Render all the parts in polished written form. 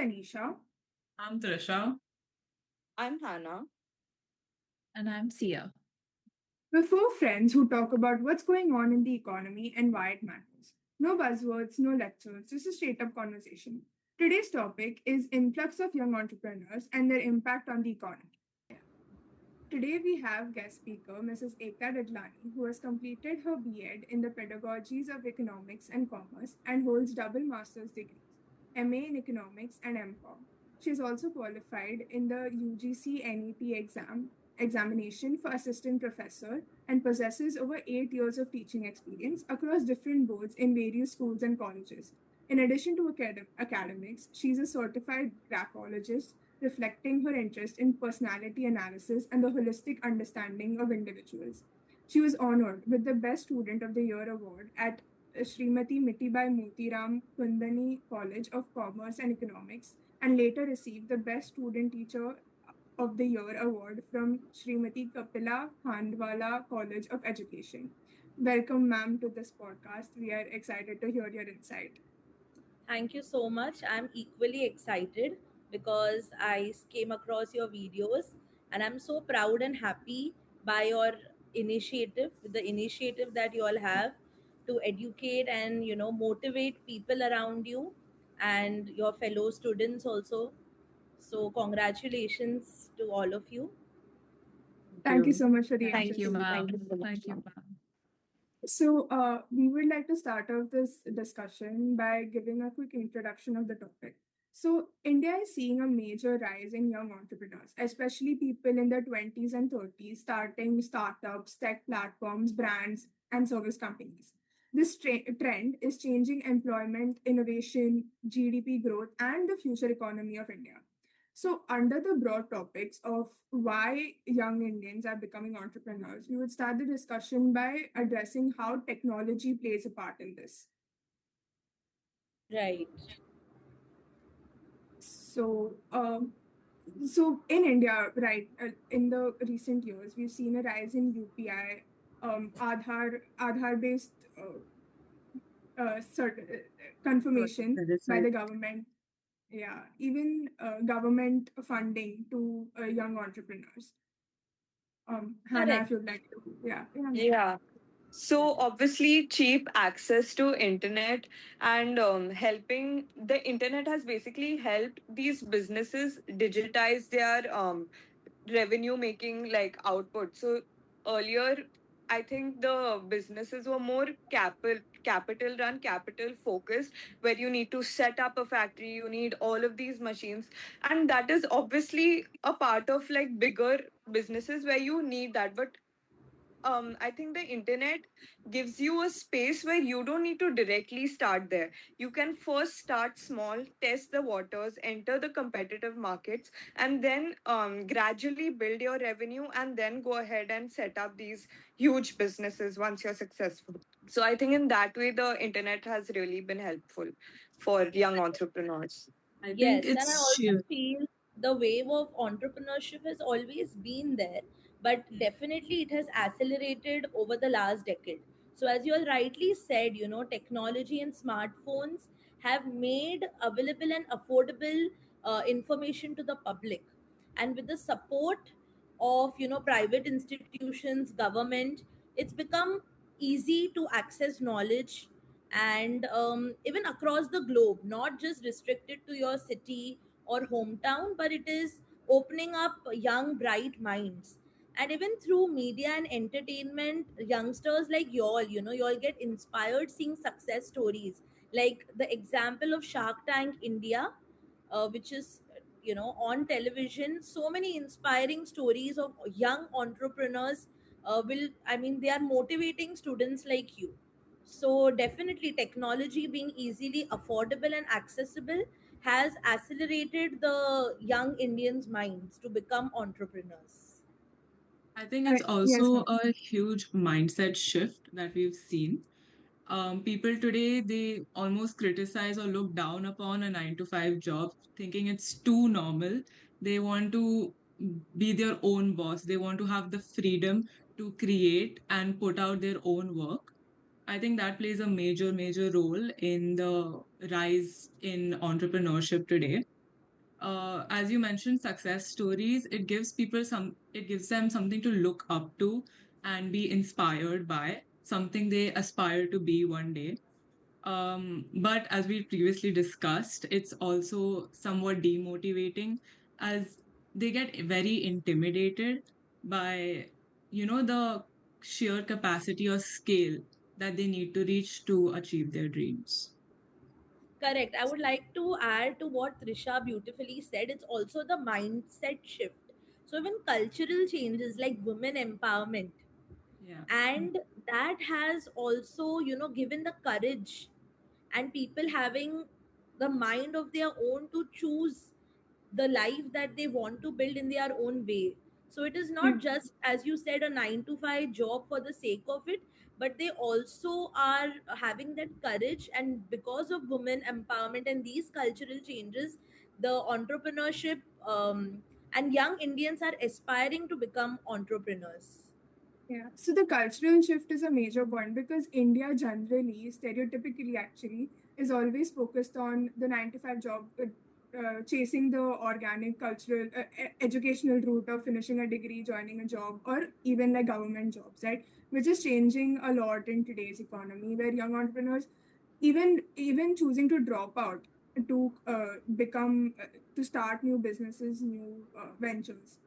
Tanisha. I'm Trisha. I'm Hannah. And I'm Sia. We're four friends who talk about what's going on in the economy and why it matters. No buzzwords, no lectures, just a straight up conversation. Today's topic is influx of young entrepreneurs and their impact on the economy. Today we have guest speaker Mrs. Ekta Dadlani, who has completed her B.Ed in the pedagogies of economics and commerce and holds double master's degrees, MA in economics and MCom. She is also qualified in the UGC NEP examination for assistant professor and possesses over 8 years of teaching experience across different boards in various schools and colleges. In addition to academics, she is a certified graphologist, reflecting her interest in personality analysis and the holistic understanding of individuals. She was honored with the Best Student of the Year award at Srimati Mitibai Motiram Kundani College of Commerce and Economics and later received the Best Student Teacher of the Year award from Srimati Kapila Khandwala College of Education. Welcome, ma'am, to this podcast. We are excited to hear your insight. Thank you so much. I'm equally excited because I came across your videos and I'm so proud and happy by your initiative, the initiative that you all have to educate and motivate people around you and your fellow students also. So congratulations to all of you. Thank you so much for the Thank you, interest. ma'am. Thank you so much, Thank you, ma'am. ma'am. So, we would like to start off this discussion by giving a quick introduction of the topic. So, India is seeing a major rise in young entrepreneurs, especially people in their 20s and 30s, starting startups, tech platforms, brands, and service companies. This trend is changing employment, innovation, GDP growth, and the future economy of India. So, under the broad topics of why young Indians are becoming entrepreneurs, we would start the discussion by addressing how technology plays a part in this. Right. So, so in India, right, in the recent years, we've seen a rise in UPI, Aadhaar based confirmation by the government. Yeah, even government funding to young entrepreneurs. Hannah, if Correct. you'd like to, yeah. Yeah. So obviously, cheap access to internet and helping the internet has basically helped these businesses digitize their revenue making like output. So earlier, I think the businesses were more capital run, capital focused, where you need to set up a factory, you need all of these machines, and that is obviously a part of like bigger businesses where you need that. But I think the internet gives you a space where you don't need to directly start there. You can first start small, test the waters, enter the competitive markets, and then gradually build your revenue and then go ahead and set up these huge businesses once you're successful. So I think in that way, the internet has really been helpful for young entrepreneurs. I think Yes, and I it's also sheer. feel the wave of entrepreneurship has always been there, but definitely it has accelerated over the last decade. So, as you all rightly said, technology and smartphones have made available and affordable information to the public, and with the support of private institutions, government, it's become easy to access knowledge and even across the globe, not just restricted to your city or hometown, but it is opening up young bright minds. And even through media and entertainment, youngsters like y'all, y'all get inspired seeing success stories like the example of Shark Tank India, which is on television. So many inspiring stories of young entrepreneurs will I mean they are motivating students like you. So definitely technology being easily affordable and accessible has accelerated the young Indians' minds to become entrepreneurs. I think it's Yes, also ma'am. a huge mindset shift that we've seen. People today, they almost criticize or look down upon a 9 to 5 job, thinking it's too normal. They want to be their own boss. They want to have the freedom to create and put out their own work. I think that plays a major role in the rise in entrepreneurship today. As you mentioned, success stories, it gives them something to look up to and be inspired by, something they aspire to be one day. But as we previously discussed, it's also somewhat demotivating as they get very intimidated by, the sheer capacity or scale that they need to reach to achieve their dreams. Correct. I would like to add to what Trisha beautifully said. It's also the mindset shift. So even cultural changes like women empowerment, Yeah. and that has also, given the courage and people having the mind of their own to choose the life that they want to build in their own way. So it is not just, as you said, a 9 to 5 job for the sake of it, but they also are having that courage. And because of women empowerment and these cultural changes, the entrepreneurship, and young Indians are aspiring to become entrepreneurs. Yeah, so the cultural shift is a major point because India generally, stereotypically actually, is always focused on the 9 to 5 job, chasing the organic cultural, educational route of finishing a degree, joining a job, or even like government jobs, right? Which is changing a lot in today's economy, where young entrepreneurs, even choosing to drop out to become to start new businesses, new ventures.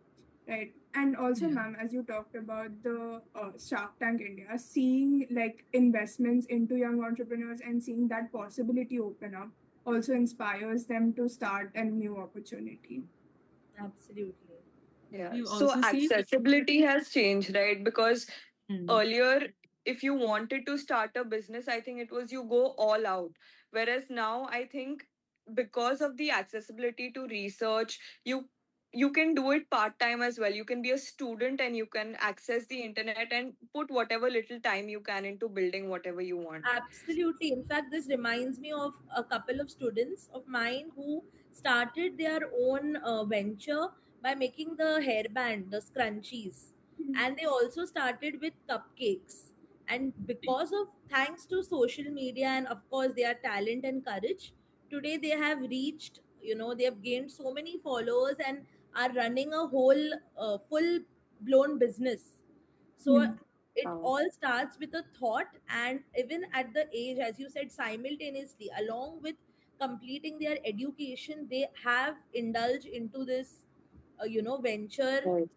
Right. And also, Yeah. ma'am, as you talked about the Shark Tank India, seeing like investments into young entrepreneurs and seeing that possibility open up also inspires them to start a new opportunity. Absolutely. Yeah. We've So also seen. accessibility has changed, right? Because Hmm. earlier, if you wanted to start a business, I think it was you go all out. Whereas now, I think because of the accessibility to research, you can do it part time as well. You can be a student and you can access the internet and put whatever little time you can into building whatever you want. Absolutely. In fact, this reminds me of a couple of students of mine who started their own venture by making the hairband, the scrunchies. And they also started with cupcakes. And because of, thanks to social media and of course their talent and courage, today they have reached, they have gained so many followers and are running a whole full blown business. So Hmm. it Wow. all starts with a thought, and even at the age, as you said, simultaneously, along with completing their education, they have indulged into this, venture Right.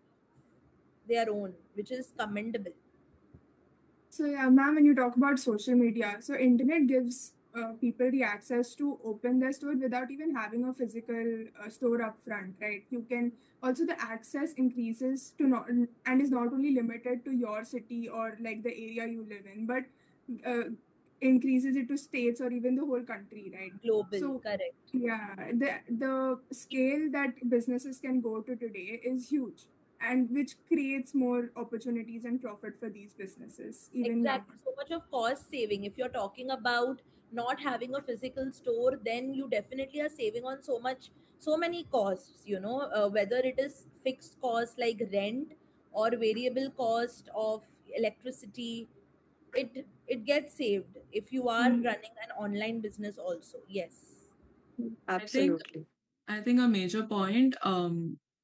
their own, which is commendable. So yeah, ma'am, when you talk about social media, so internet gives people the access to open their store without even having a physical store up front, right? You can also the access increases to not and is not only limited to your city or like the area you live in, but uh, increases it to states or even the whole country, right? Global, So correct. yeah, the scale that businesses can go to today is huge and which creates more opportunities and profit for these businesses, even young Exactly. ones. So much of cost saving. If you're talking about not having a physical store, then you definitely are saving on so many costs, whether it is fixed cost like rent or variable cost of electricity. It gets saved if you are Mm. running an online business also. Yes. I think Absolutely. I think a major point,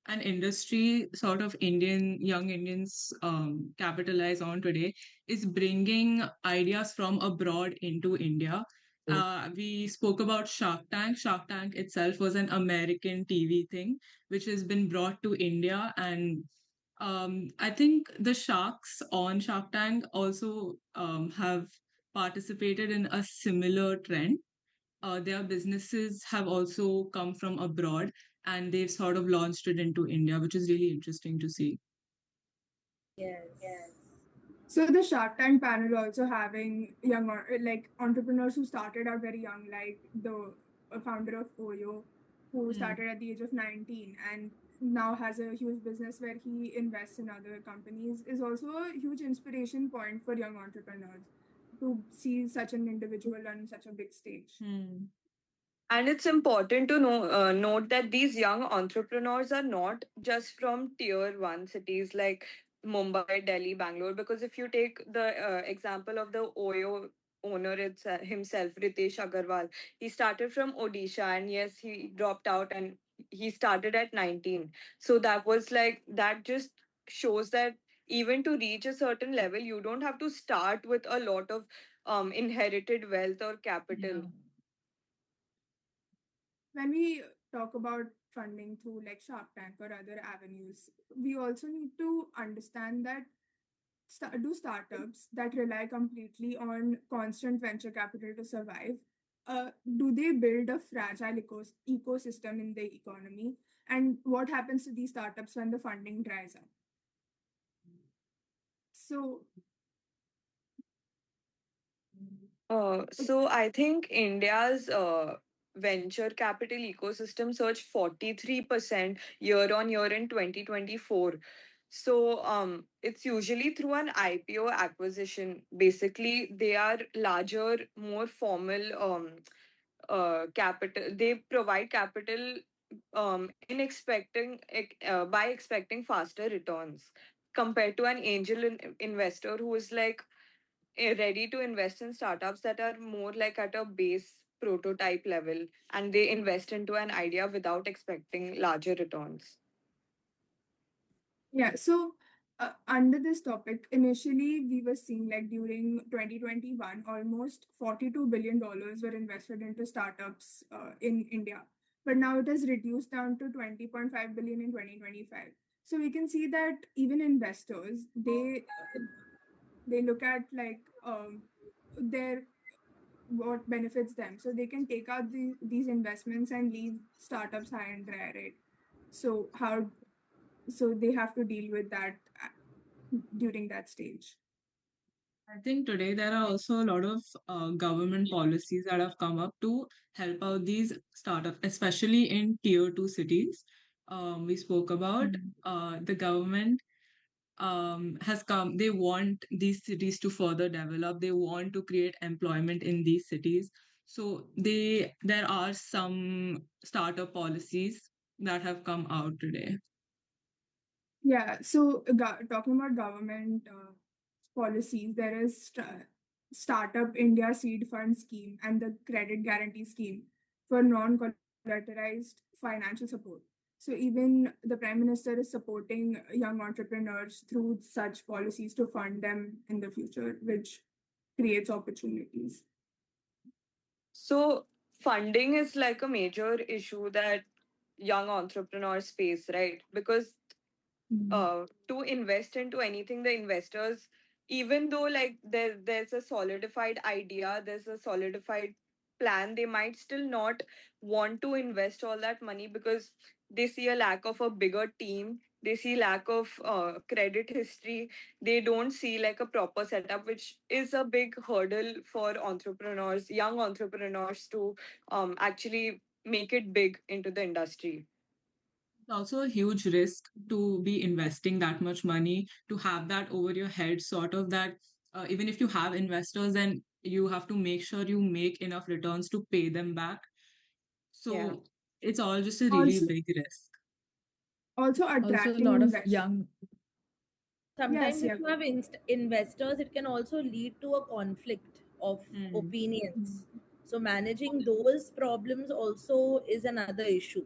an industry sort of young Indians capitalize on today is bringing ideas from abroad into India. We spoke about Shark Tank. Shark Tank itself was an American TV thing, which has been brought to India. And I think the sharks on Shark Tank also have participated in a similar trend. Their businesses have also come from abroad and they've sort of launched it into India, which is really interesting to see. Yes. So the Shark Tank panel also having like entrepreneurs who started out very young, like the founder of Oyo, who Hmm. started at the age of 19 and now has a huge business where he invests in other companies, is also a huge inspiration point for young entrepreneurs to see such an individual on such a big stage. Hmm. And it's important to note that these young entrepreneurs are not just from tier one cities like Mumbai, Delhi, Bangalore. Because if you take the example of the Oyo owner himself, Ritesh Agarwal, he started from Odisha, and yes, he dropped out and he started at 19. So that was like, that just shows that even to reach a certain level, you don't have to start with a lot of inherited wealth or capital. Yeah. When we talk about funding through like Shark Tank or other avenues, we also need to understand that do startups that rely completely on constant venture capital to survive, do they build a fragile ecosystem in the economy? And what happens to these startups when the funding dries up? So, So I think India's venture capital ecosystem surged 43% year on year in 2024. So it's usually through an IPO acquisition. Basically, they are larger, more formal capital. They provide capital in by expecting faster returns compared to an angel investor who is like ready to invest in startups that are more like at a base prototype level, and they invest into an idea without expecting larger returns. yeah, so under this topic, initially we were seeing like during 2021, almost $42 billion were invested into startups in India. But now it has reduced down to 20.5 billion in 2025. So we can see that even investors, they look at like their what benefits them. So they can take out these investments and leave startups high and dry, right? So how so they have to deal with that during that stage. I think today there are also a lot of government policies that have come up to help out these startups, especially in tier two cities. We spoke about the government has come. They want these cities to further develop. They want to create employment in these cities. So there are some startup policies that have come out today. Yeah, so talking about government policies, there is Startup India Seed Fund Scheme and the Credit Guarantee Scheme for non-collateralized financial support. So even the Prime Minister is supporting young entrepreneurs through such policies to fund them in the future, which creates opportunities. So funding is like a major issue that young entrepreneurs face, right? Because to invest into anything, the investors, even though like there's a solidified idea, there's a solidified plan, they might still not want to invest all that money because they see a lack of a bigger team, they see lack of credit history, they don't see like a proper setup, which is a big hurdle for entrepreneurs, young entrepreneurs, to actually make it big into the industry. It's also a huge risk to be investing that much money, to have that over your head, sort of that even if you have investors, then you have to make sure you make enough returns to pay them back. Yeah. So it's all just a really Also, big risk. also Also, a attracting lot of investors. young. Yes, Sometimes if yeah. you have investors, it can also lead to a conflict of Mm. opinions. So managing those problems also is another issue.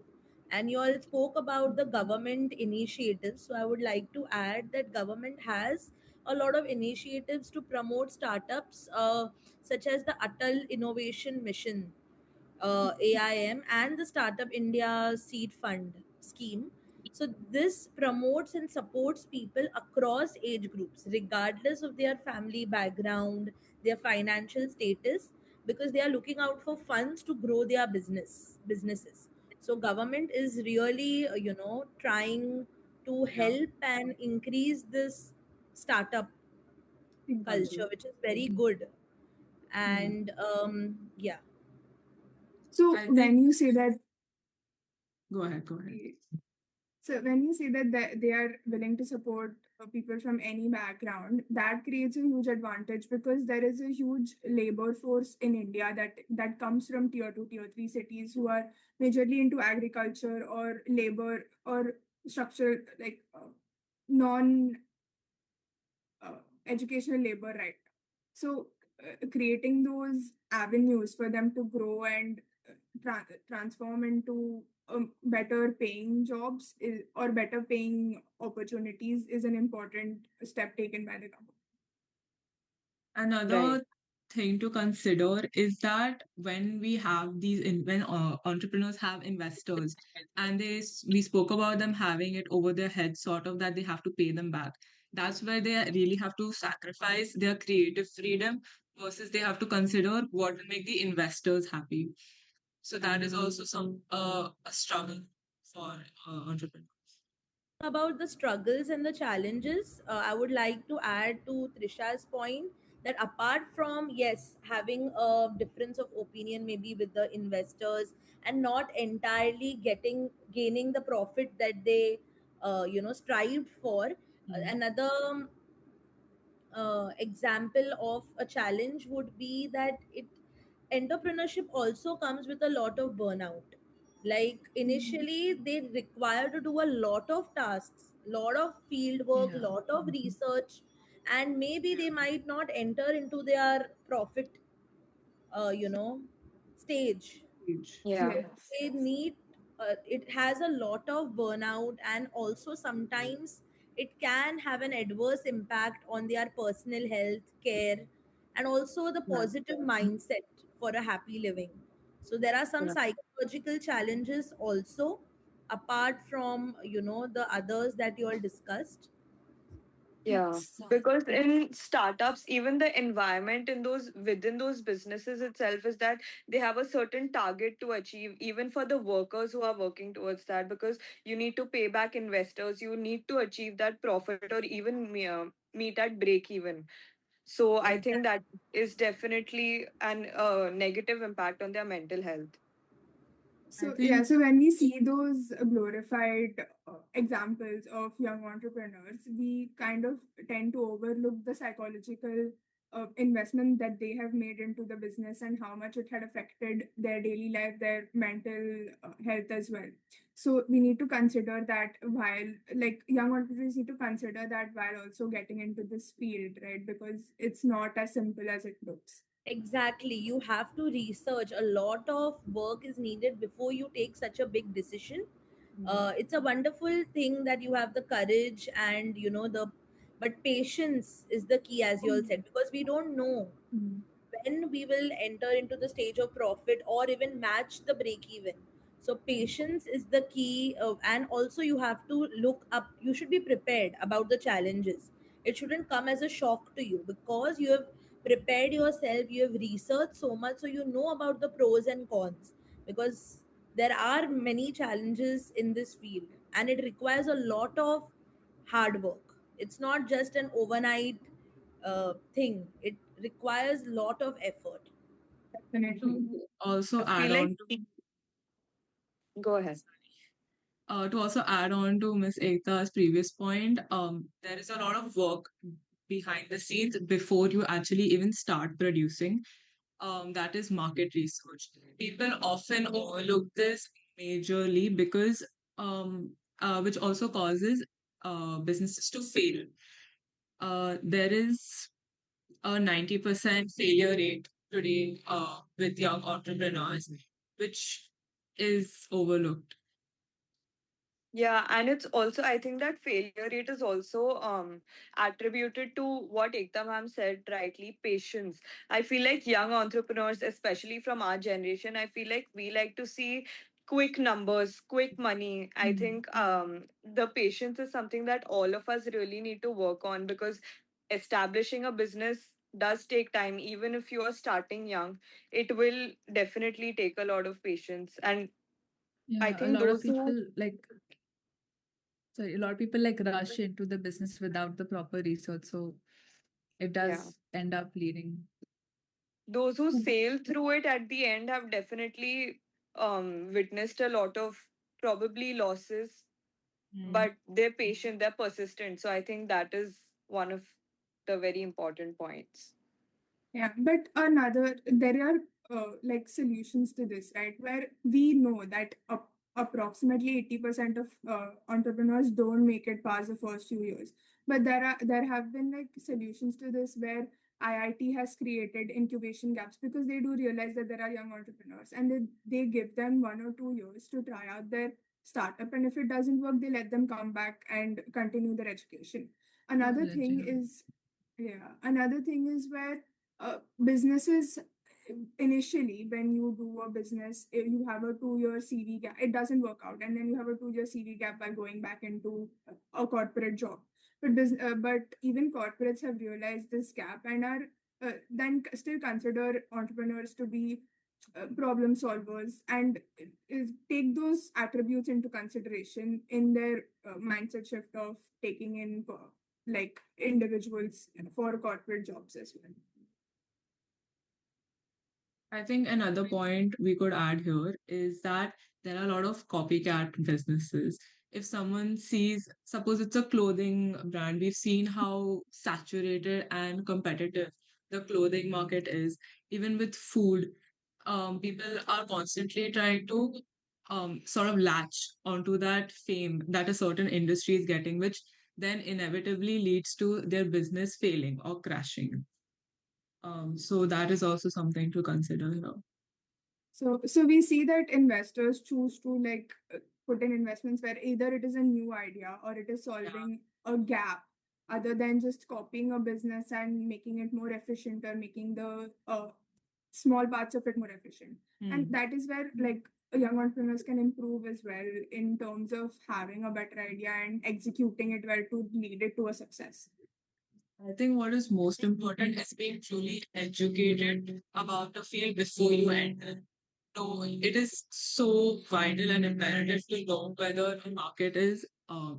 And you all spoke about the government initiatives, so I would like to add that government has a lot of initiatives to promote startups, such as the Atal Innovation Mission, AIM, and the Startup India Seed Fund scheme. So, this promotes and supports people across age groups, regardless of their family background, their financial status, because they are looking out for funds to grow their businesses. So, government is really, trying to Yeah. help and increase this startup Culture. culture, which is very good. Mm. And yeah. So I think, when you say that go ahead, go ahead. So when you say that they are willing to support people from any background, that creates a huge advantage because there is a huge labor force in India that comes from tier two, tier three cities who are majorly into agriculture or labor or structural like non educational labor, right? So creating those avenues for them to grow and transform into better paying jobs or better paying opportunities is an important step taken by the government. Another thing to consider is that when we have when entrepreneurs have investors and we spoke about them having it over their head, sort of that they have to pay them back. That's where they really have to sacrifice their creative freedom versus they have to consider what will make the investors happy. So that is also a struggle for entrepreneurs. About the struggles and the challenges, I would like to add to Trisha's point that apart from, yes, having a difference of opinion maybe with the investors and not entirely gaining the profit that they strived for, another example of a challenge would be that it entrepreneurship also comes with a lot of burnout. Like initially they require to do a lot of tasks, lot of field work, Yeah. lot of research, and maybe they might not enter into their profit uh, you know stage. Huge. Yeah. Yes. They need it has a lot of burnout, and also sometimes it can have an adverse impact on their personal health care and also the Yeah. positive mindset for a happy living. So there are some Yeah. psychological challenges also, apart from the others that you all discussed. Yeah, So, because in startups, even the environment in those within those businesses itself is that they have a certain target to achieve, even for the workers who are working towards that, because you need to pay back investors, you need to achieve that profit or even meet at break even. So I think that is definitely an negative impact on their mental health. I So yeah, think so when we see those glorified examples of young entrepreneurs, we kind of tend to overlook the psychological investment that they have made into the business and how much it had affected their daily life, their mental health as well. So we need to consider that while, like, young entrepreneurs need to consider that while also getting into this field, right? Because it's not as simple as it looks. Exactly. You have to research. A lot of work is needed before you take such a big decision. It's a wonderful thing that you have the courage and but patience is the key, as you all said, because we don't know Mm. when we will enter into the stage of profit or even match the break even. So patience is the key, and also you have to look up, you should be prepared about the challenges. It shouldn't come as a shock to you because you have prepared yourself, you have researched so much, so you know about the pros and cons. Because there are many challenges in this field and it requires a lot of hard work. It's not just an overnight thing. It requires a lot of effort. Definitely. to also I add feel like on to go ahead. Miss Ekta's previous point, there is a lot of work behind the scenes before you actually even start producing. That is market research. People often overlook this majorly because, which also causes businesses to fail. There is a 90% failure rate today with young entrepreneurs, which is overlooked. Yeah, and it's also, I think that failure rate is also attributed to what Ekta ma'am said rightly, patience. I feel like young entrepreneurs, especially from our generation, I feel like we like to see quick numbers, quick money. I think the patience is something that all of us really need to work on, because establishing a business does take time. Even if you are starting young, it will definitely take a lot of patience. And I yeah, a think lot of those who, people sorry, a lot of people rush into the business without the proper research. So it yeah, does end up leading. those who sail through it at the end have definitely witnessed a lot of probably losses, but they're patient, they're persistent. So I think that is one of the very important points. Yeah, but there are like solutions to this, right? Where we know that approximately 80% of entrepreneurs don't make it past the first few years. But there have been like solutions to this where IIT has created incubation gaps because they do realize that there are young entrepreneurs, and they give them 1 or 2 years to try out their startup. And if it doesn't work, they let them come back and continue their education. Another Privilege, thing yeah. is, yeah, another thing is where businesses initially, when you do a business, you have a 2 year CV gap, it doesn't work out, and then you have a 2 year CV gap while going back into a corporate job. But even corporates have realized this gap and are still consider entrepreneurs to be problem solvers, and take those attributes into consideration in their mindset shift of taking in like individuals for corporate jobs as well. I think another point we could add here is that there are a lot of copycat businesses. If someone sees, suppose it's a clothing brand, we've seen how saturated and competitive the clothing market is. Even with food, people are constantly trying to sort of latch onto that fame that a certain industry is getting, which then inevitably leads to their business failing or crashing. So that is also something to consider here. So we see that investors choose to put in investments where either it is a new idea or it is solving a gap, other than just copying a business and making it more efficient or making the small parts of it more efficient. And Hmm. that is where young entrepreneurs can improve as well in terms of having a better idea and executing it well to lead it to a success. I think what is most important is being truly educated about the field before you enter. So it is so vital and imperative to know whether the market is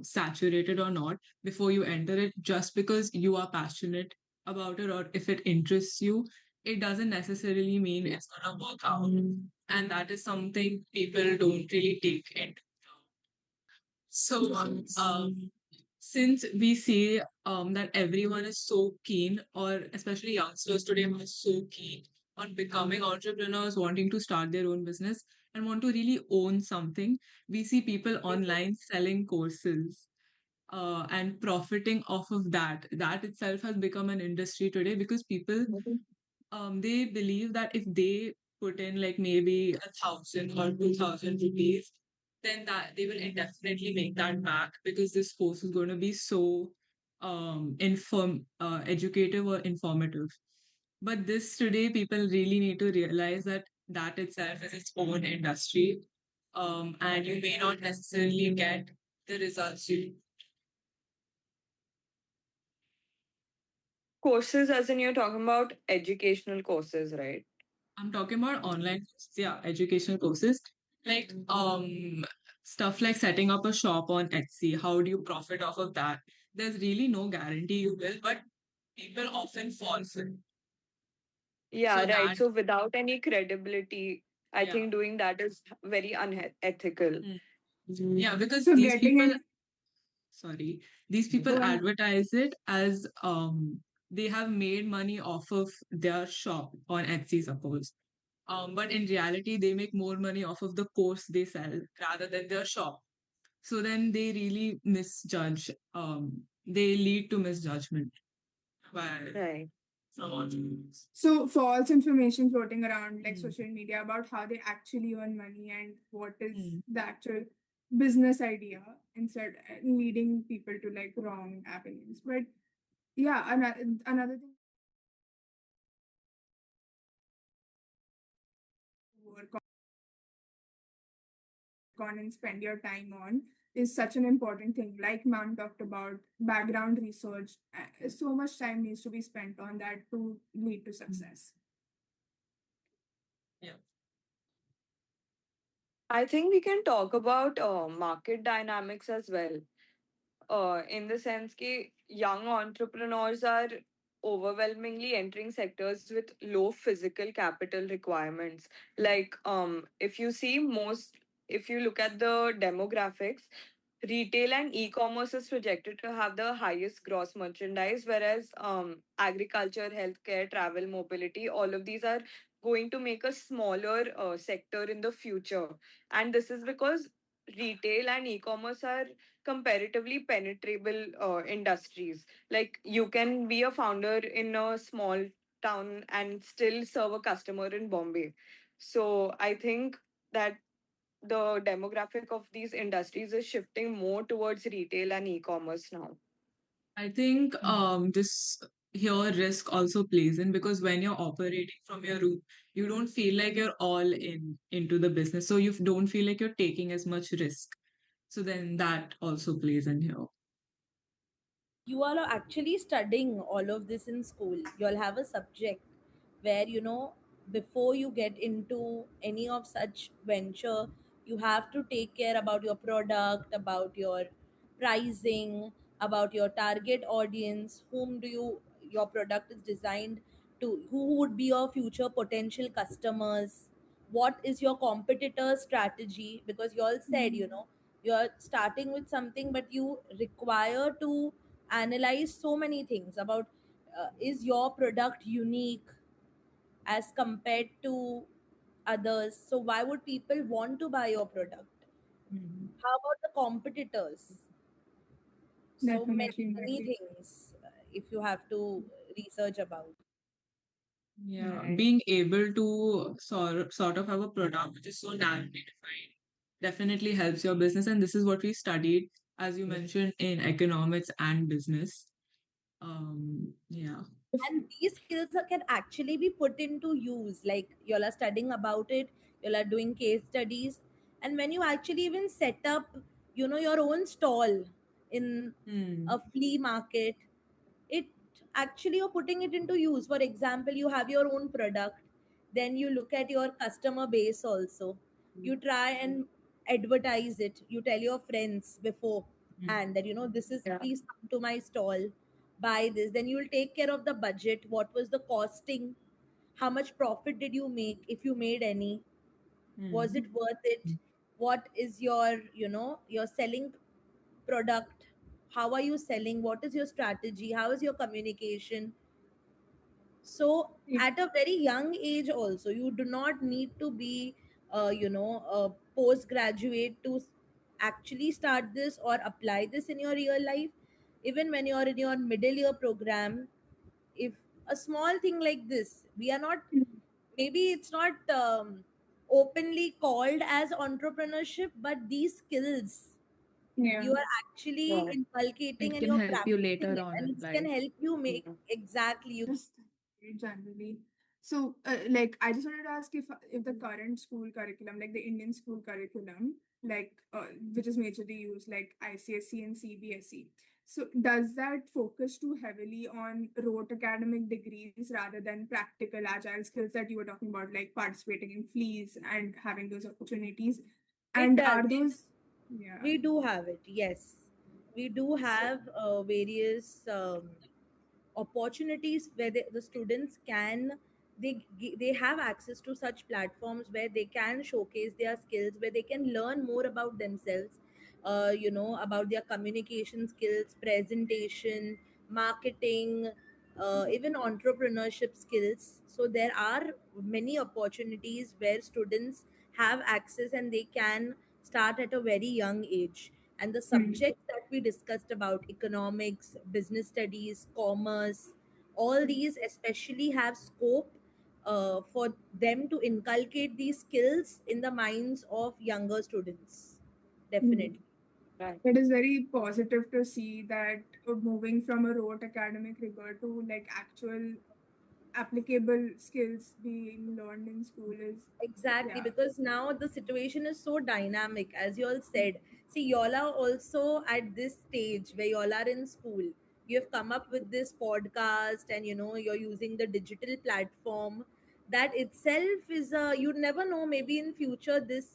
saturated or not before you enter it. Just because you are passionate about it or if it interests you, it doesn't necessarily mean it's gonna work out. And that is something people don't really take into. So, since we see that everyone is so keen, or especially youngsters today are so keen on becoming entrepreneurs, wanting to start their own business and want to really own something, we see people online selling courses and profiting off of that. That itself has become an industry today because people they believe that if they put in like maybe 1,000 or 2,000 rupees, then that they will indefinitely make that back because this course is going to be so educative or informative. But this today, people really need to realize that that itself is its own industry, and you may not necessarily get the results you. Courses, as in you're talking about educational courses, right? I'm talking about online courses, yeah, educational courses, like stuff like setting up a shop on Etsy. How do you profit off of that? There's really no guarantee you will, but people often fall for it. Yeah, So right. that, So without any credibility, I yeah. think doing that is very unethical. Yeah, because So these getting people, in, sorry, these people go ahead. advertise it as they have made money off of their shop on Etsy, suppose. But in reality, they make more money off of the course they sell rather than their shop. So then they really misjudge. They lead to misjudgment by Right. someone. So false information floating around like Mm. social media about how they actually earn money and what is Mm. the actual business idea, instead leading people to like wrong avenues. But yeah, another thing to work on and spend your time on is such an important thing. Like Ma'am talked about background research, so much time needs to be spent on that to lead to success. Yeah. I think we can talk about market dynamics as well. In the sense that young entrepreneurs are overwhelmingly entering sectors with low physical capital requirements. Like if you see most, if you look at the demographics, retail and e-commerce is projected to have the highest gross merchandise, whereas agriculture, healthcare, travel, mobility, all of these are going to make a smaller sector in the future. And this is because retail and e-commerce are comparatively penetrable industries. Like you can be a founder in a small town and still serve a customer in Bombay. So I think that the demographic of these industries is shifting more towards retail and e-commerce now. I think this here risk also plays in because when you're operating from your room, you don't feel like you're all in into the business. So you don't feel like you're taking as much risk. So then that also plays in here. You all are actually studying all of this in school. You'll have a subject where, before you get into any of such venture, you have to take care about your product, about your pricing, about your target audience, whom do your product is designed to, who would be your future potential customers, what is your competitor strategy, because you all said, you're starting with something, but you require to analyze so many things about, is your product unique as compared to others, so why would people want to buy your product? Mhm. How about the competitors? So Definitely, many Nidhi. things, if you have to research about. Yeah, Right. being able to sort of have a product which is so narrowly defined definitely helps your business. And this is what we studied, as you mentioned, in economics and business. Yeah. And these skills can actually be put into use, like you'll are studying about it, you'll are doing case studies, and when you actually even set up, your own stall in Hmm. a flea market, it actually you're putting it into use. For example, you have your own product, then you look at your customer base also, you try and advertise it, you tell your friends before, Hmm. and that, this is, Yeah. please come to my stall, buy this, then you'll take care of the budget, what was the costing, how much profit did you make, if you made any, was Hmm. it worth it, what is your, your selling product, how are you selling, what is your strategy, how is your communication. So at a very young age also, you do not need to be a postgraduate to actually start this or apply this in your real life. Even when you're in your middle year program, if a small thing like this, we are not, maybe it's not openly called as entrepreneurship, but these skills Yeah. you are actually Yeah. inculcating It and can you're help you practicing later it, on and in it can life. help you make Yeah. exactly you. Just generally. So, like, I just wanted to ask if the current school curriculum, like the Indian school curriculum, like which is majorly used, like ICSE and CBSE. So, does that focus too heavily on rote academic degrees rather than practical agile skills that you were talking about, like participating in fleas and having those opportunities? It And does. are those, yeah. We do have it. Yes, we do So, have various opportunities where the students can, they have access to such platforms where they can showcase their skills, where they can learn more about themselves, about their communication skills, presentation, marketing, even entrepreneurship skills. So there are many opportunities where students have access and they can start at a very young age. And the hmm. subjects that we discussed about, economics, business studies, commerce, all these especially have scope for them to inculcate these skills in the minds of younger students, Hmm. definitely. Right. It is very positive to see that moving from a rote academic rigor to like actual applicable skills being learned in school is, Exactly, yeah. because now the situation is so dynamic, as you all said. See, y'all are also at this stage where y'all are in school. You have come up with this podcast, and you're using the digital platform. That itself is a, you never know. Maybe in future this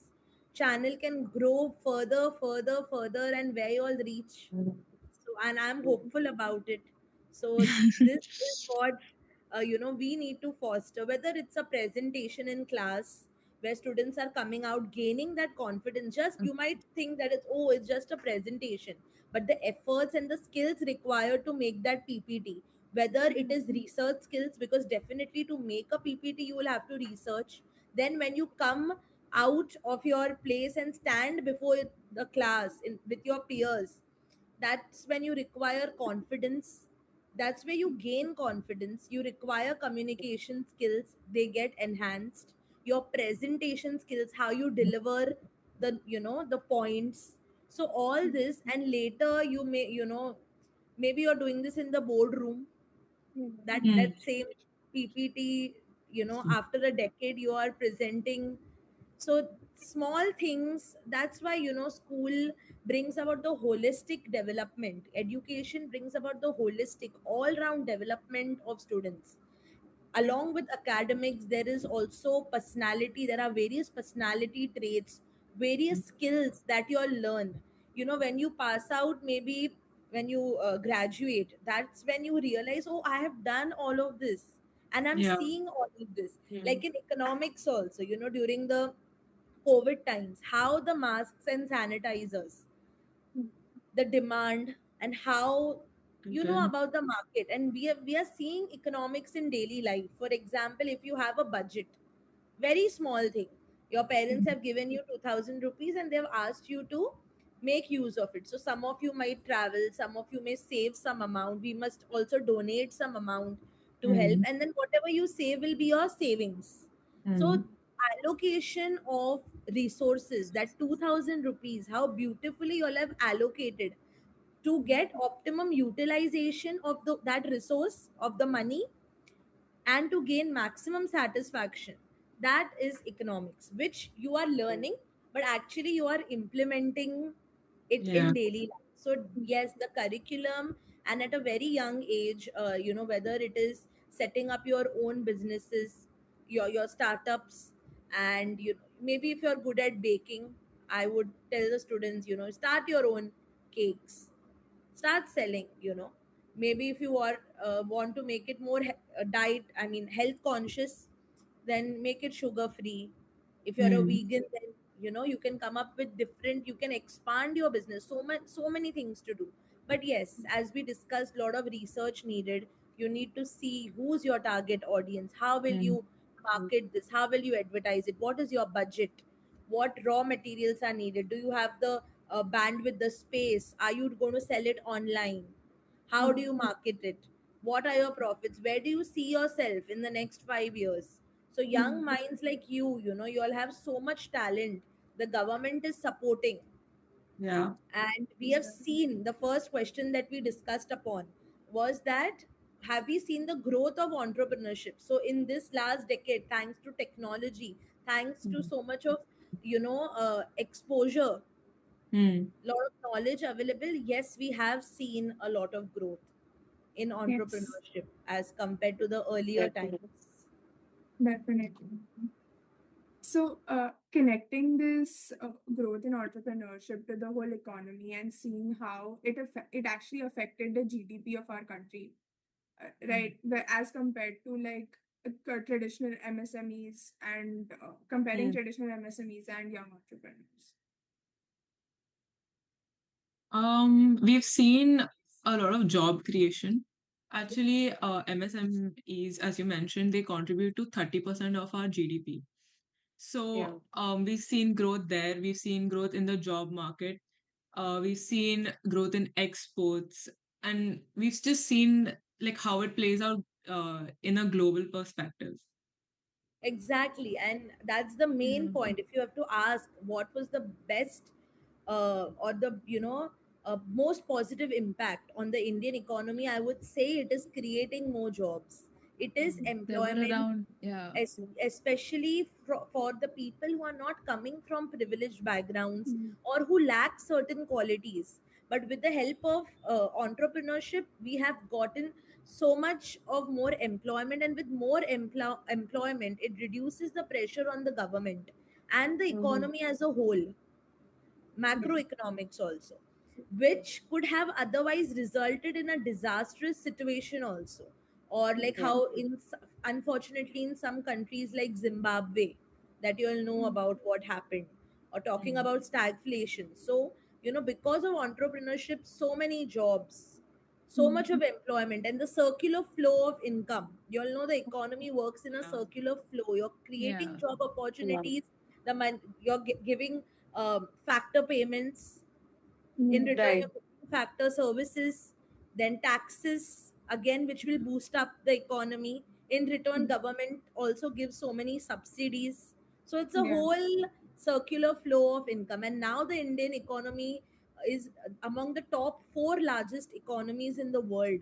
channel can grow further, further, further, and where y'all reach. So, and I'm hopeful about it. So this is what we need to foster, whether it's a presentation in class where students are coming out gaining that confidence. Just, you might think that it's just a presentation, but the efforts and the skills required to make that PPT, whether it is research skills, because definitely to make a PPT you will have to research. Then when you come out of your place and stand before the class with your peers. That's when you require confidence. That's where you gain confidence. You require communication skills, they get enhanced. Your presentation skills, how you deliver the points. So all this, and later you may, maybe you're doing this in the boardroom, that Hmm. same PPT, after a decade you are presenting. So small things, that's why, school brings about the holistic development. Education brings about the holistic all round development of students. Along with academics, there is also personality. There are various personality traits, various skills that you all learn. When you pass out, maybe when you graduate, that's when you realize, oh, I have done all of this, and I'm Yeah. seeing all of this. Yeah. Like in economics also, during the COVID times, how the masks and sanitizers, the demand, and how Okay. about the market. And we are seeing economics in daily life. For example, if you have a budget, very small thing, your parents have given you 2000 rupees and they've asked you to make use of it. So some of you might travel, some of you may save some amount, we must also donate some amount to help, Hmm. and then whatever you save will be your savings. So Hmm. allocation of resources, that 2000 rupees, how beautifully you all have allocated to get optimum utilization of that resource of the money, and to gain maximum satisfaction. That is economics, which you are learning, but actually you are implementing it Yeah. in daily life. So yes, the curriculum, and at a very young age, whether it is setting up your own businesses, your startups, and maybe if you're good at baking, I would tell the students, start your own cakes, start selling. Maybe if you are want to make it more diet, I mean health conscious, then make it sugar free. If you're a Hmm. vegan, then you can come up with different, you can expand your business. So many things to do. But yes, as we discussed, a lot of research needed. You need to see who's your target audience, how will Hmm. you market this, how will you advertise it, what is your budget, what raw materials are needed, do you have the bandwidth, the space, are you going to sell it online, how do you market it, what are your profits, where do you see yourself in the next 5 years? So young minds like you all have so much talent, the government is supporting. Yeah. And we have seen, the first question that we discussed upon was that, have we seen the growth of entrepreneurship? So in this last decade, thanks to technology, thanks to Hmm. so much of exposure, Hmm. lot of knowledge available, yes, we have seen a lot of growth in Yes, entrepreneurship as compared to the earlier times. definitely. So, connecting this growth in entrepreneurship to the whole economy and seeing how it actually affected the GDP of our country, right? As compared to like traditional MSMEs and comparing Hmm. traditional MSMEs and young entrepreneurs. We've seen a lot of job creation. Actually, MSMEs, as you mentioned, they contribute to 30% of our GDP. Yeah. So, we've seen growth there. We've seen growth in the job market. We've seen growth in exports, and we've just seen like how it plays out in a global perspective. Exactly, and that's the main Yeah. point. If you have to ask what was the best or the most positive impact on the Indian economy, I would say it is creating more jobs. It is There were employment, around, yeah. especially for the people who are not coming from privileged backgrounds Mm. or who lack certain qualities. But with the help of entrepreneurship, we have gotten so much of more employment, and with more employment, it reduces the pressure on the government and the economy as a whole, macroeconomics also, which could have otherwise resulted in a disastrous situation also. Or like Yeah. how unfortunately in some countries like Zimbabwe, that you all know about what happened, or talking Mm. about stagflation. So because of entrepreneurship, so many jobs, so much of employment, and the circular flow of income. You all know the economy works in a Yeah. circular flow. You're creating Yeah. job Yeah. opportunities you're giving factor payments, in Yeah. return Right. you're getting factor services, then taxes again, which will boost up the economy. In return, government also gives so many subsidies. So it's a Yeah. whole circular flow of income, and now the Indian economy is among the top 4 largest economies in the world.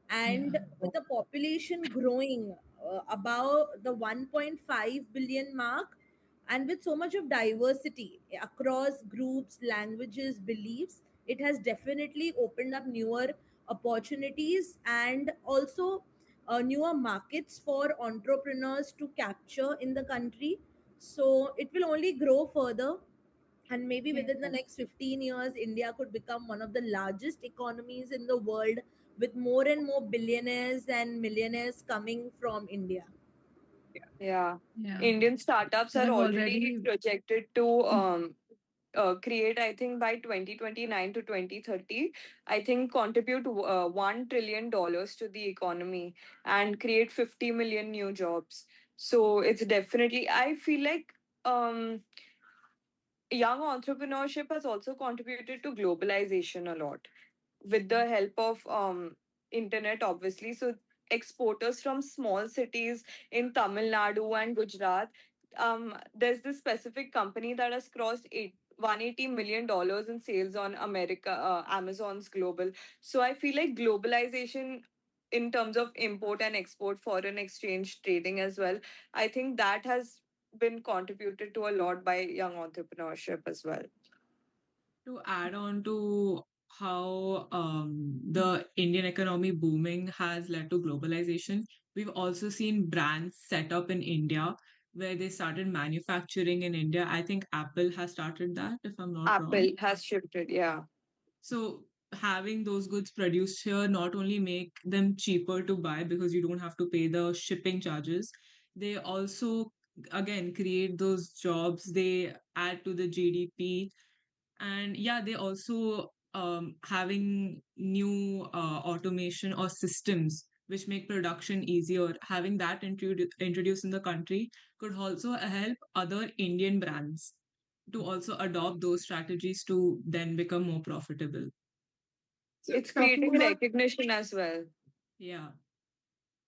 And Yeah. with the population growing above the 1.5 billion mark, and with so much of diversity across groups, languages, beliefs, it has definitely opened up newer opportunities, and also newer markets for entrepreneurs to capture in the country. So it will only grow further, and maybe Yeah. within the next 15 years India could become one of the largest economies in the world, with more and more billionaires and millionaires coming from India. Yeah. Yeah. Indian startups There are have already already projected to create, I think, by 2029 to 2030, I think, contribute $1 trillion to the economy and create 50 million new jobs. So it's definitely, I feel like um, young entrepreneurship has also contributed to globalization a lot with the help of internet, obviously. So exporters from small cities in Tamil Nadu and Gujarat, there's this specific company that has crossed $180 million in sales on Amazon's global. So I feel like globalization in terms of import and export, foreign exchange trading as well, I think that has been contributed to a lot by young entrepreneurship as well. To add on to how the Indian economy booming has led to globalization, we've also seen brands set up in India where they started manufacturing in India. I think Apple has started that, if I'm not wrong. Apple has shifted, yeah. So having those goods produced here not only make them cheaper to buy because you don't have to pay the shipping charges, they also again create those jobs, they add to the GDP, and yeah, they also having new automation or systems which make production easier. Having that introduced in the country could also help other Indian brands to also adopt those strategies to then become more profitable. So It's talking creating about recognition as well. Yeah.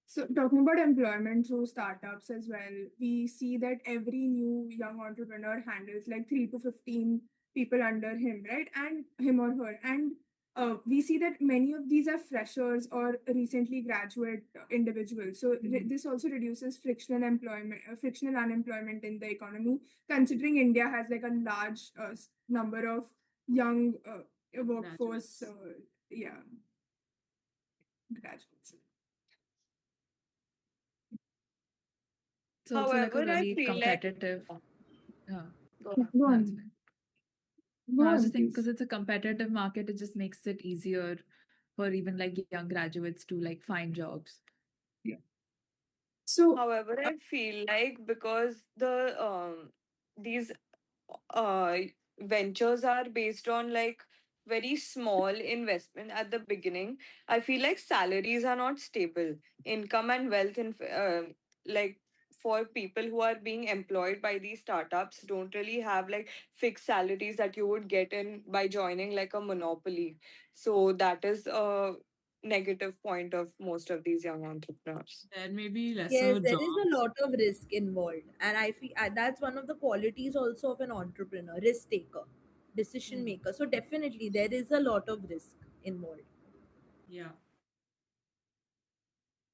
So, talking about employment through startups as well, we see that every new young entrepreneur handles like 3 to 15 people under him, right? And him or her. And we see that many of these are freshers or recently graduate individuals. So, this also reduces frictional unemployment in the economy, considering India has like a large number of young workforce, Graduates. yeah, graduates. It's also like a However, I really feel like competitive. Yeah. go Go on. No, it's on, fine. go No, I was on, just thinking because please. it's a competitive market, it just makes it easier for even like young graduates to like find jobs. Yeah. So, However, I feel like because these uh ventures are based on like very small investment at the beginning, I feel like salaries are not stable. Income and wealth in like for people who are being employed by these startups don't really have like fixed salaries that you would get in by joining like a monopoly. So that is a negative point of most of these young entrepreneurs. There may be Yes, lesser there is a jobs. lot of risk involved, and I feel that's one of the qualities also of an entrepreneur: risk taker, decision Mm. maker. So definitely there is a lot of risk involved. Yeah.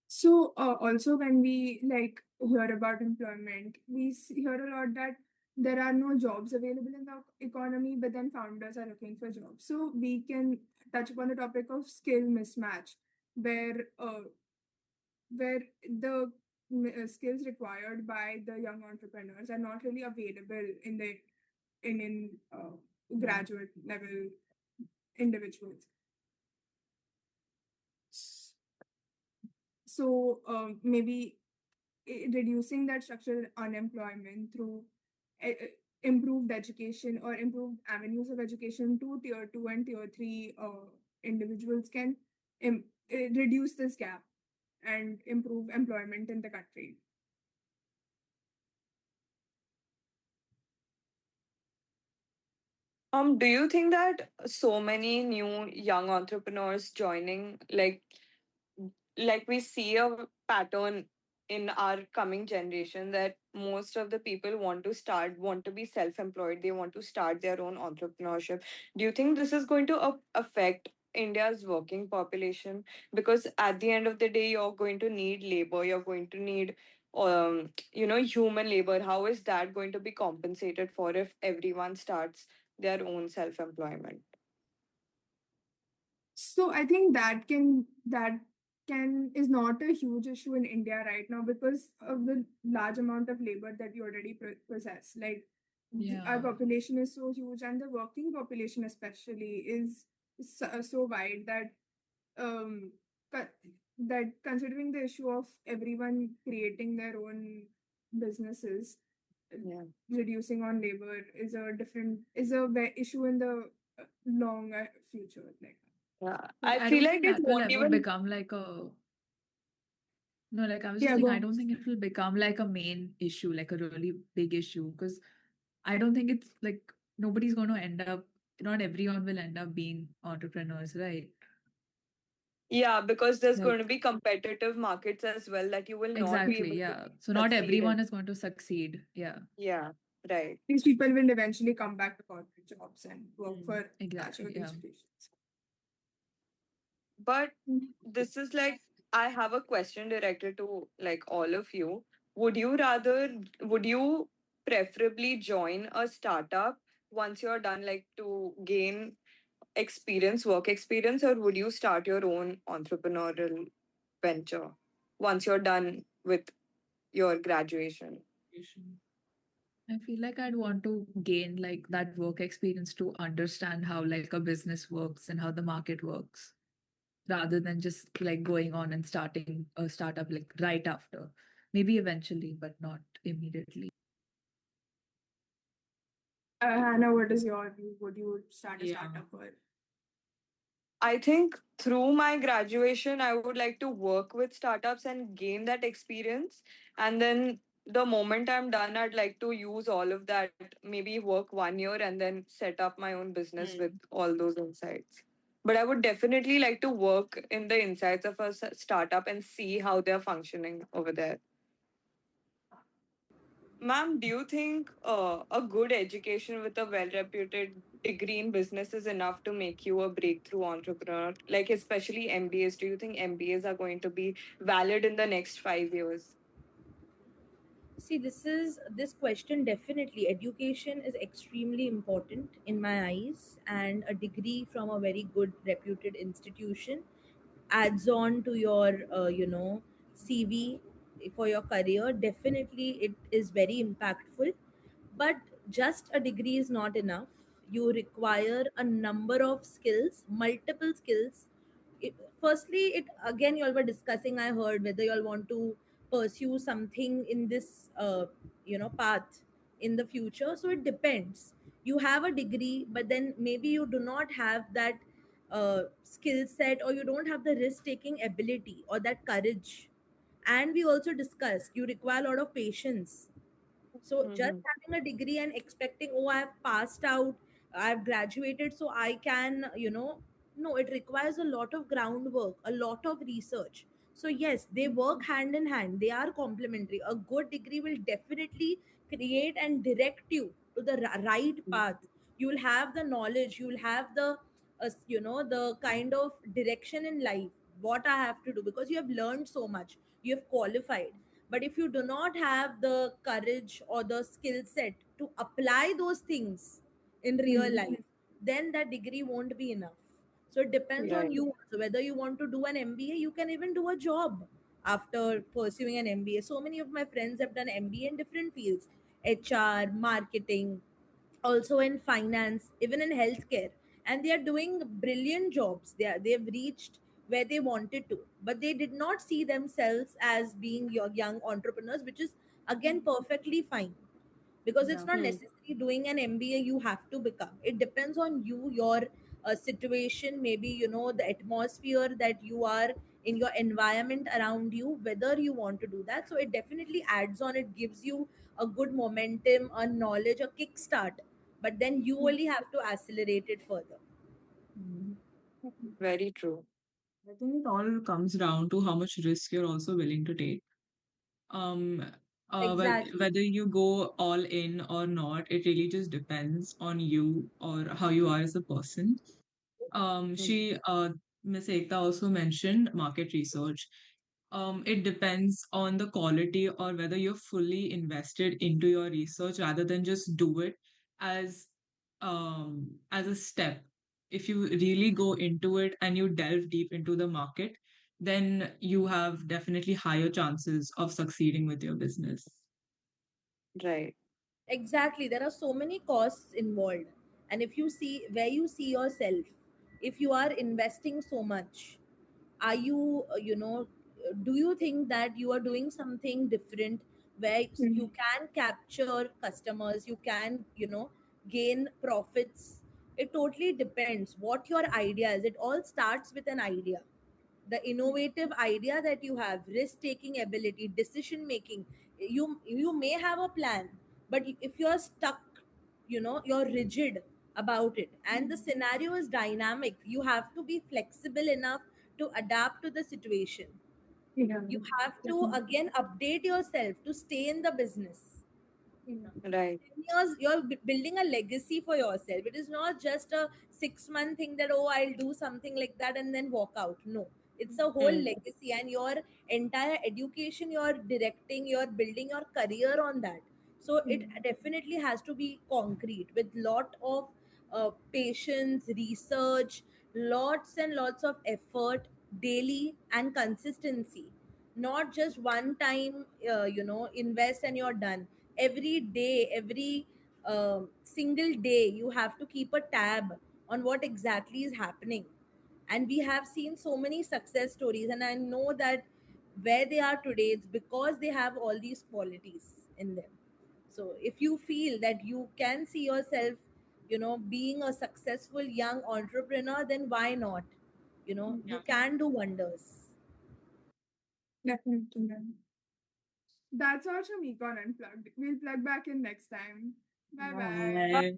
so also when we like hear about employment, we hear a lot that there are no jobs available in the economy, but then founders are looking for jobs. So we can touch upon the topic of skill mismatch, where the skills required by the young entrepreneurs are not really available in the in graduate level individuals. So maybe reducing that structural unemployment through uh, improved education or improved avenues of education to tier 2 and tier 3 individuals can reduce this gap and improve employment in the country. Do you think that so many new young entrepreneurs joining, like we see a pattern in our coming generation that most of the people want to be self-employed, they want to start their own entrepreneurship. Do you think this is going to affect India's working population? Because at the end of the day, you're going to need labor, you're going to need human labor. How is that going to be compensated for if everyone starts their own self-employment? So I think that can is not a huge issue in India right now because of the large amount of labor that we already possess. Like our Yeah. population is so huge, and the working population especially is so wide that um co- that considering the issue of everyone creating their own businesses, Yeah. reducing on labor is a issue in the long future. Like Yeah. But I I feel don't like think it that will won't ever even. become like a no, like I was just yeah, saying, go I on. don't think it will become like a main issue, like a really big issue, because I don't think it's like nobody's going to end up, not everyone will end up being entrepreneurs, right? Yeah, because there's going Like, to be competitive markets as well that you will not be exactly, able to yeah. So not succeed in. everyone is going to succeed. Yeah, Yeah, right. These people will eventually come back to corporate jobs and work for larger exactly, yeah. institutions. But this is like, I have a question directed to like all of you. Would you preferably join a startup once you're done, like to gain work experience, or would you start your own entrepreneurial venture once you're done with your graduation? I feel like I'd want to gain like that work experience to understand how like a business works and how the market works, rather than just like going on and starting a startup like right after. Maybe eventually, but not immediately. Hannah, what is your view? Would you start a Yeah. startup or I think through my graduation, I would like to work with startups and gain that experience. And then the moment I'm done, I'd like to use all of that, maybe work 1 year and then set up my own business with all those insights. But I would definitely like to work in the insights of a startup and see how they're functioning over there. Ma'am, do you think a good education with a well reputed degree in business is enough to make you a breakthrough entrepreneur? Like, especially MBAs. Do you think MBAs are going to be valid in the next 5 years? See, this question, definitely education is extremely important in my eyes, and a degree from a very good reputed institution adds on to your CV for your career. Definitely it is very impactful, but just a degree is not enough. You require a number of skills, multiple skills. Firstly, it again, you all were discussing, I heard, whether you all want to pursue something in this path in the future. So it depends. You have a degree, but then maybe you do not have that skill set, or you don't have the risk taking ability or that courage. And we also discussed you require a lot of patience. So just Mm-hmm. having a degree and expecting, oh, I've passed out, I've graduated, so I can, no, it requires a lot of groundwork, a lot of research. So yes, they work hand in hand. They are complementary. A good degree will definitely create and direct you to the right path. You will have the knowledge. You will have the, the kind of direction in life. What I have to do, because you have learned so much. You have qualified, but if you do not have the courage or the skill set to apply those things in real Hmm. life, then that degree won't be enough. So it depends on Right. you also, whether you want to do an MBA. You can even do a job after pursuing an MBA. So many of my friends have done MBA in different fields: HR, marketing, also in finance, even in healthcare, and they are doing brilliant jobs. They've reached where they wanted to, but they did not see themselves as being your young entrepreneurs, which is again perfectly fine, because it's Yeah. not necessarily doing an MBA you have to become. It depends on you, your situation, maybe the atmosphere that you are in, your environment around you, whether you want to do that. So it definitely adds on. It gives you a good momentum, a knowledge, a kickstart. but then you only have to accelerate it further. Mm. Very true. I think it all comes down to how much risk you're also willing to take. Um, Exactly. whether you go all in or not, it really just depends on you or how you are as a person. Mm. Miss Ekta also mentioned market research. It depends on the quality or whether you're fully invested into your research rather than just do it as as a step. If you really go into it and you delve deep into the market, then you have definitely higher chances of succeeding with your business. Right. Exactly. There are so many costs involved. And if you see where you see yourself, if you are investing so much, are you, do you think that you are doing something different where you can capture customers, you can, gain profits? It totally depends what your idea is. It all starts with an idea, the innovative idea that you have, risk taking ability, decision making. You may have a plan, but if you're stuck, you're rigid about it, and the scenario is dynamic, you have to be flexible enough to adapt to the situation. Yeah, You have to definitely. again update yourself to stay in the business. Yeah. Right. 10 years, you're building a legacy for yourself. It is not just a 6 month thing that, oh, I'll do something like that and then walk out. No, it's a whole Mm. legacy, and your entire education, you're directing, you're building your career on that. So it definitely has to be concrete with lot of patience, research, lots and lots of effort, daily, and consistency. Not just one time, invest and you're done. Every day, every single day, you have to keep a tab on what exactly is happening. And we have seen so many success stories, and I know that where they are today, it's because they have all these qualities in them. So if you feel that you can see yourself, being a successful young entrepreneur, then why not? You Yeah. can do wonders. Definitely. Yeah. That's all from Econ Unplugged. We'll plug back in next time. Bye bye. Bye.